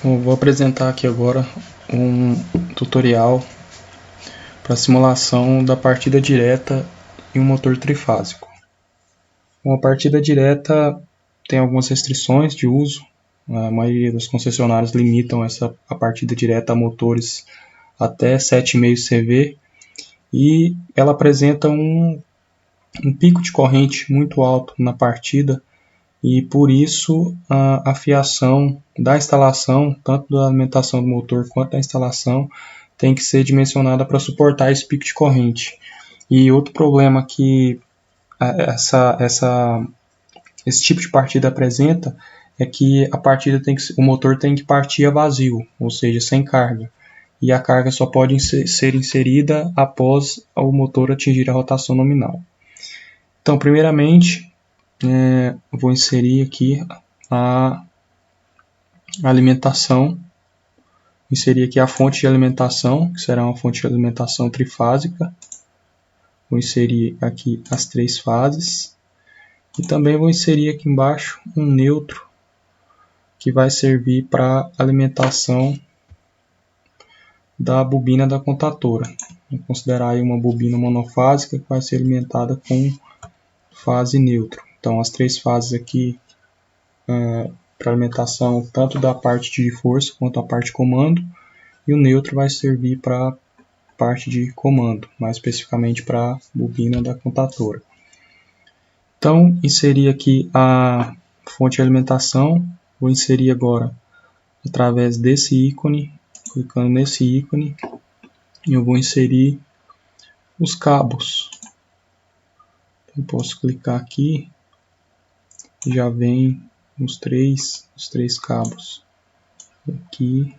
Eu vou apresentar aqui agora um tutorial para simulação da partida direta em um motor trifásico. Uma partida direta tem algumas restrições de uso. A maioria dos concessionários limitam a partida direta a motores até 7,5 CV e ela apresenta um pico de corrente muito alto na partida e por isso a fiação da instalação, tanto da alimentação do motor quanto da instalação, tem que ser dimensionada para suportar esse pico de corrente. E outro problema que esse tipo de partida apresenta é que o motor tem que partir a vazio, ou seja, sem carga. E a carga só pode ser inserida após o motor atingir a rotação nominal. Então, primeiramente, vou inserir aqui a alimentação, inserir aqui a fonte de alimentação, que será uma fonte de alimentação trifásica. Vou inserir aqui as 3 fases e também vou inserir aqui embaixo um neutro que vai servir para alimentação da bobina da contatora. Vou considerar aí uma bobina monofásica que vai ser alimentada com fase neutro. Então as 3 fases aqui para alimentação tanto da parte de força quanto a parte de comando, e o neutro vai servir para a parte de comando, mais especificamente para a bobina da contatora. Então, inserir aqui a fonte de alimentação, vou inserir agora através desse ícone, clicando nesse ícone, eu vou inserir os cabos. Eu posso clicar aqui, já vem os três cabos. Aqui,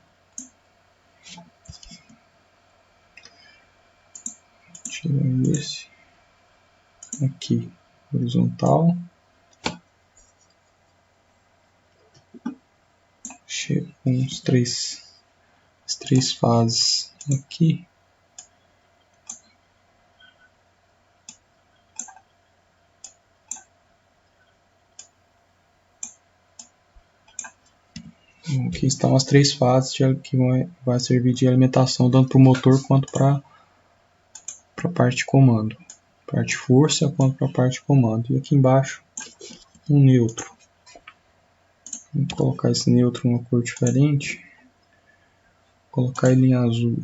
tirando esse, aqui, horizontal, chego com as três fases aqui. Aqui estão as 3 fases que vai servir de alimentação tanto para o motor quanto para a parte de comando. Parte força quanto para a parte de comando. E aqui embaixo um neutro. Vou colocar esse neutro em uma cor diferente. Vou colocar ele em azul.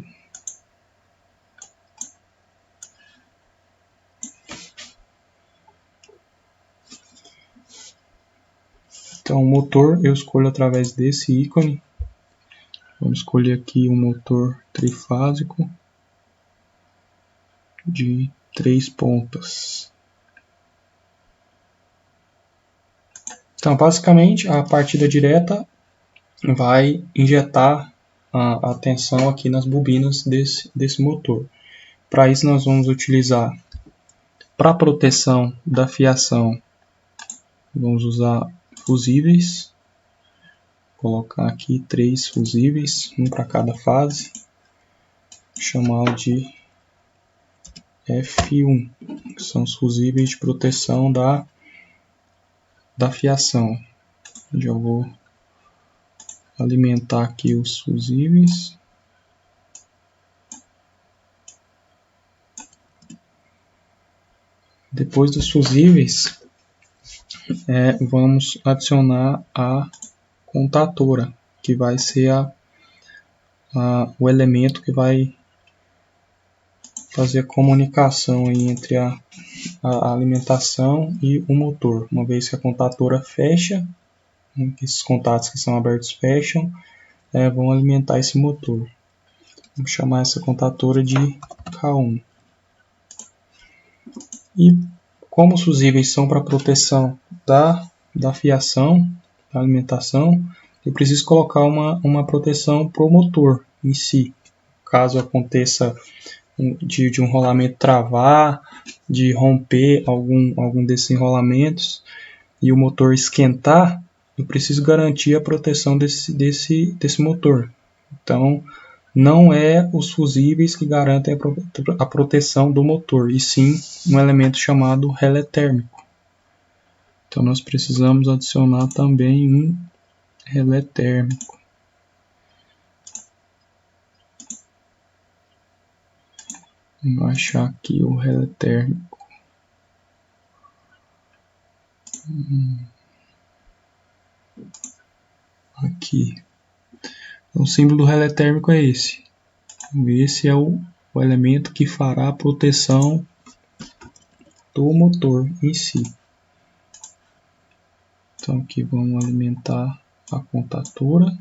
Então o motor eu escolho através desse ícone. Vamos escolher aqui um motor trifásico de 3 pontas. Então basicamente a partida direta vai injetar a tensão aqui nas bobinas desse motor. Para isso nós vamos utilizar, para proteção da fiação, vamos usar fusíveis. Vou colocar aqui 3 fusíveis, um para cada fase. Vou chamá-lo de F1, que são os fusíveis de proteção da fiação. Já vou alimentar aqui os fusíveis. Depois dos fusíveis, vamos adicionar a contatora, que vai ser o elemento que vai fazer a comunicação aí entre a alimentação e o motor. Uma vez que a contatora fecha, esses contatos que são abertos fecham, vão alimentar esse motor. Vamos chamar essa contatora de K1. E como os fusíveis são para proteção da fiação, da alimentação, eu preciso colocar uma proteção para o motor em si. Caso aconteça de um rolamento travar, de romper algum desses enrolamentos e o motor esquentar, eu preciso garantir a proteção desse motor. Então, não é os fusíveis que garantem a proteção do motor, e sim um elemento chamado relé térmico. Então nós precisamos adicionar também um relé térmico. Vou achar aqui o relé térmico. Aqui. Então, o símbolo do relé térmico é esse. Esse é o elemento que fará a proteção do motor em si. Então aqui vamos alimentar a contatora.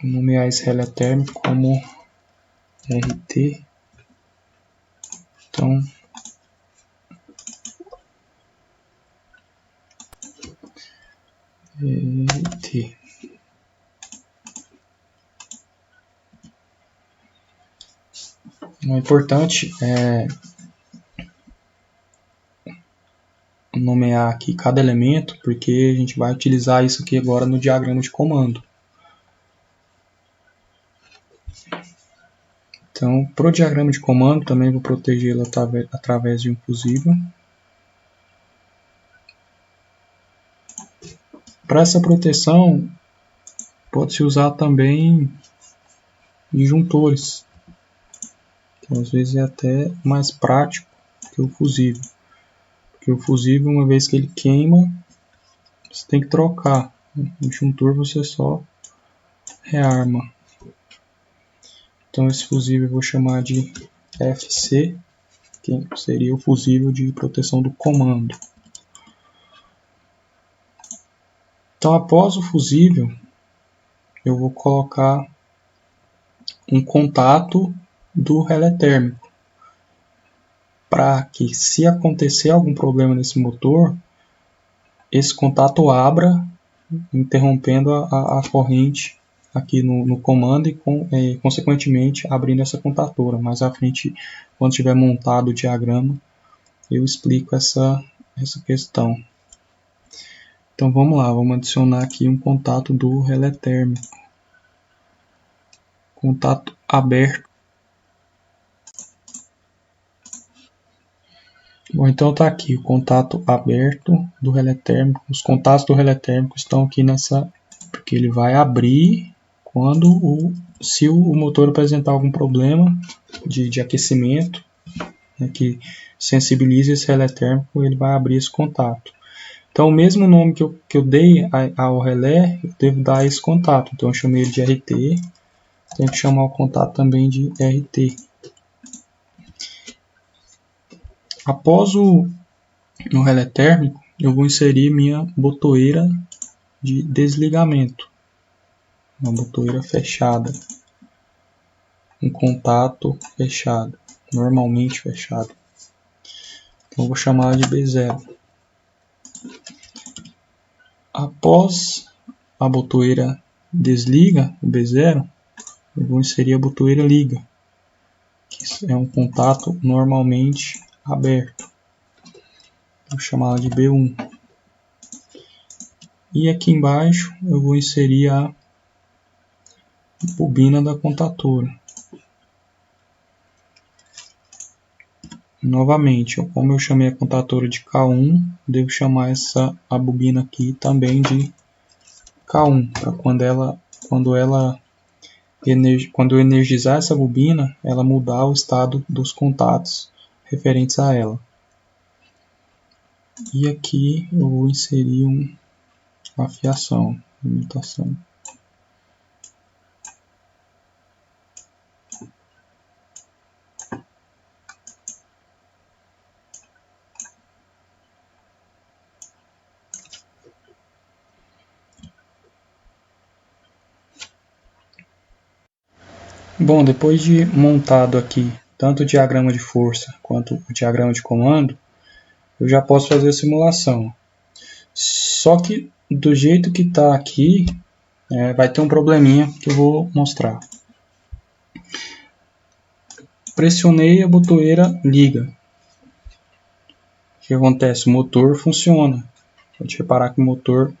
Vou nomear esse relé térmico como RT. Então RT. O importante é nomear aqui cada elemento, porque a gente vai utilizar isso aqui agora no diagrama de comando. Então, para o diagrama de comando, também vou protegê-lo através de um fusível. Para essa proteção, pode-se usar também disjuntores. Então, às vezes é até mais prático que o fusível. Porque o fusível, uma vez que ele queima, você tem que trocar. No disjuntor você só rearma. Então esse fusível eu vou chamar de FC, que seria o fusível de proteção do comando. Então após o fusível, eu vou colocar um contato do relé térmico, para que, se acontecer algum problema nesse motor, esse contato abra, interrompendo a corrente aqui no comando e consequentemente abrindo essa contatora. Mais à frente, quando tiver montado o diagrama, eu explico essa questão. Então vamos lá, vamos adicionar aqui um contato do relé térmico. Contato aberto. Bom, então está aqui o contato aberto do relé térmico. Os contatos do relé térmico estão aqui nessa, porque ele vai abrir se o motor apresentar algum problema de aquecimento, né, que sensibilize esse relé térmico, ele vai abrir esse contato. Então, o mesmo nome que eu dei ao relé, eu devo dar a esse contato. Então, eu chamei ele de RT, tenho que chamar o contato também de RT. Após no relé térmico, eu vou inserir minha botoeira de desligamento. Uma botoeira fechada. Um contato fechado, normalmente fechado. Então, eu vou chamar de B0. Após a botoeira desliga, o B0, eu vou inserir a botoeira liga, que é um contato normalmente aberto. Vou chamá-la de B1. E aqui embaixo eu vou inserir a bobina da contatora. Novamente, como eu chamei a contatora de K1, devo chamar a bobina aqui também de K1, para quando eu energizar essa bobina, ela mudar o estado dos contatos referentes a ela. E aqui eu vou inserir uma fiação, limitação. Bom, depois de montado aqui tanto o diagrama de força quanto o diagrama de comando, eu já posso fazer a simulação. Só que do jeito que está aqui, vai ter um probleminha que eu vou mostrar. Pressionei a botoeira liga. O que acontece? O motor funciona. Pode reparar que o motor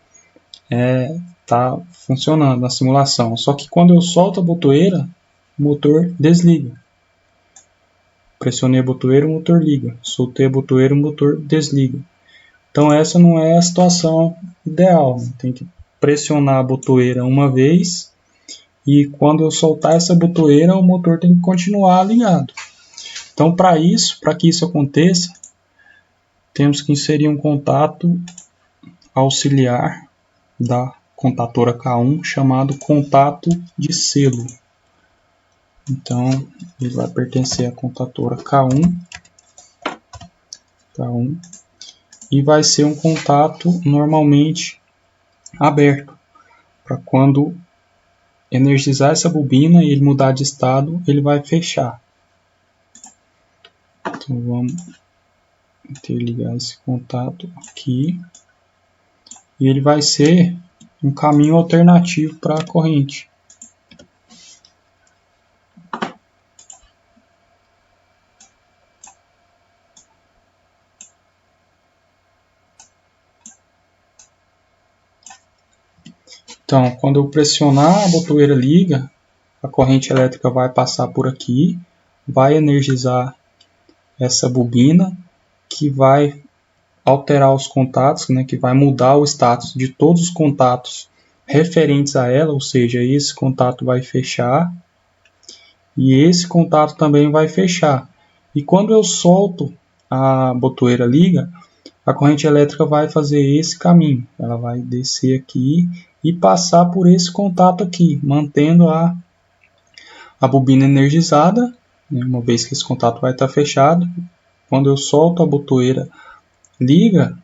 está funcionando na simulação. Só que quando eu solto a botoeira, o motor desliga. pressionei a botoeira, o motor liga. Soltei a botoeira, o motor desliga. Então essa não é a situação ideal. Tem que pressionar a botoeira uma vez e quando eu soltar essa botoeira, o motor tem que continuar ligado. Então para que isso aconteça, temos que inserir um contato auxiliar da contatora K1 chamado contato de selo. Então ele vai pertencer à contatora K1 e vai ser um contato normalmente aberto, para quando energizar essa bobina e ele mudar de estado, ele vai fechar. Então vamos interligar esse contato aqui e ele vai ser um caminho alternativo para a corrente. Então, quando eu pressionar, a botoeira liga, a corrente elétrica vai passar por aqui, vai energizar essa bobina, que vai alterar os contatos, né, que vai mudar o status de todos os contatos referentes a ela, ou seja, esse contato vai fechar e esse contato também vai fechar. E quando eu solto, a botoeira liga, a corrente elétrica vai fazer esse caminho, ela vai descer aqui e passar por esse contato aqui, mantendo a bobina energizada, né, uma vez que esse contato vai estar fechado. Quando eu solto a botoeira liga,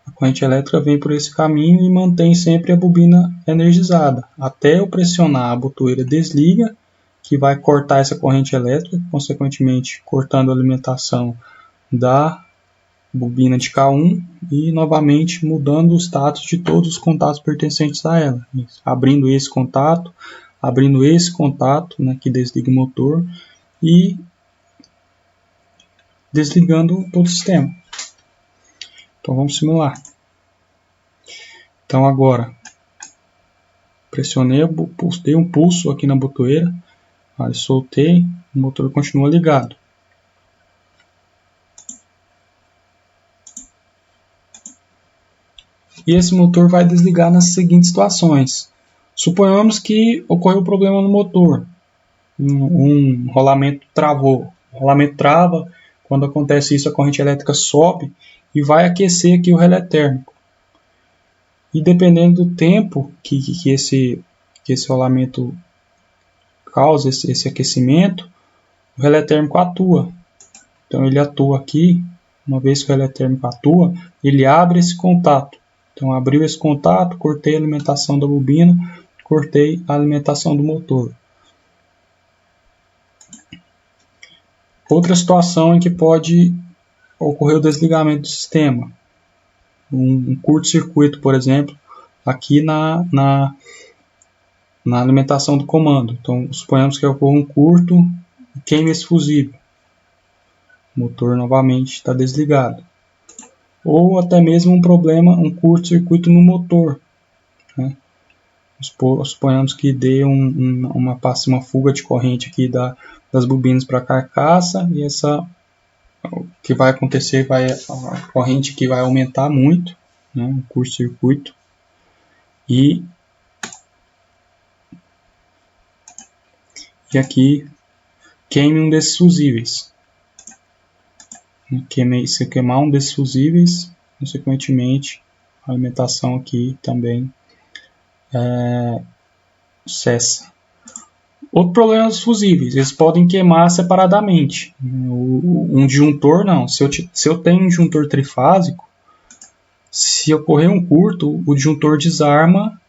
a corrente elétrica vem por esse caminho e mantém sempre a bobina energizada, até eu pressionar a botoeira desliga, que vai cortar essa corrente elétrica, consequentemente cortando a alimentação da bobina de K1 e novamente mudando o status de todos os contatos pertencentes a ela, abrindo esse contato, né, que desliga o motor e desligando todo o sistema. Então vamos simular. Então agora pressionei, dei um pulso aqui na botoeira, aí soltei, o motor continua ligado. E esse motor vai desligar nas seguintes situações. Suponhamos que ocorreu um problema no motor, um rolamento travou. O rolamento trava, quando acontece isso a corrente elétrica sobe e vai aquecer aqui o relé térmico. E dependendo do tempo que esse rolamento causa, esse aquecimento, o relé térmico atua. Então ele atua aqui, uma vez que o relé térmico atua, ele abre esse contato. Então abriu esse contato, cortei a alimentação da bobina, cortei a alimentação do motor. Outra situação em que pode ocorrer o desligamento do sistema. Um curto-circuito, por exemplo, aqui na alimentação do comando. Então suponhamos que ocorra um curto e queime esse fusível. O motor novamente está desligado. Ou até mesmo um problema, um curto-circuito no motor, né? Suponhamos que dê uma fuga de corrente aqui das bobinas para a carcaça e o que vai acontecer, a corrente que vai aumentar muito, né? Um curto-circuito, e aqui queime um desses fusíveis. Se queimar um desses fusíveis, consequentemente a alimentação aqui também cessa. Outro problema dos fusíveis, eles podem queimar separadamente. Um disjuntor não. Se eu tenho um disjuntor trifásico, se ocorrer um curto, o disjuntor desarma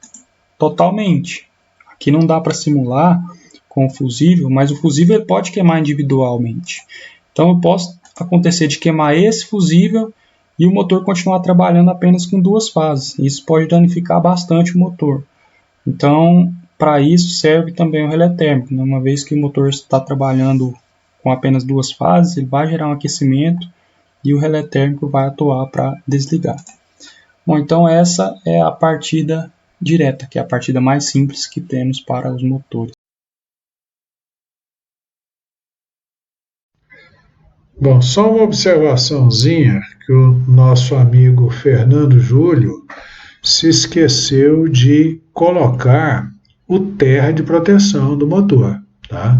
totalmente. Aqui não dá para simular com o fusível, mas o fusível pode queimar individualmente. Então eu posso acontecer de queimar esse fusível e o motor continuar trabalhando apenas com duas fases. Isso pode danificar bastante o motor. Então, para isso serve também o relé térmico, né? Uma vez que o motor está trabalhando com apenas duas fases, ele vai gerar um aquecimento e o relé térmico vai atuar para desligar. Bom, então essa é a partida direta, que é a partida mais simples que temos para os motores. Bom, só uma observaçãozinha que o nosso amigo Fernando Júlio se esqueceu de colocar o terra de proteção do motor. Tá?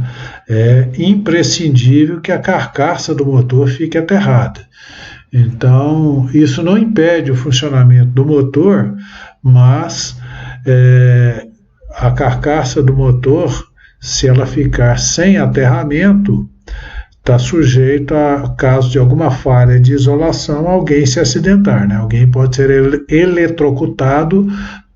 É imprescindível que a carcaça do motor fique aterrada. Então, isso não impede o funcionamento do motor, mas a carcaça do motor, se ela ficar sem aterramento, está sujeito a, caso de alguma falha de isolação, alguém se acidentar, né? Alguém pode ser eletrocutado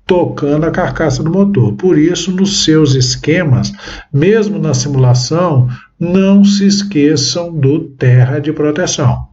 tocando a carcaça do motor. Por isso, nos seus esquemas, mesmo na simulação, não se esqueçam do terra de proteção.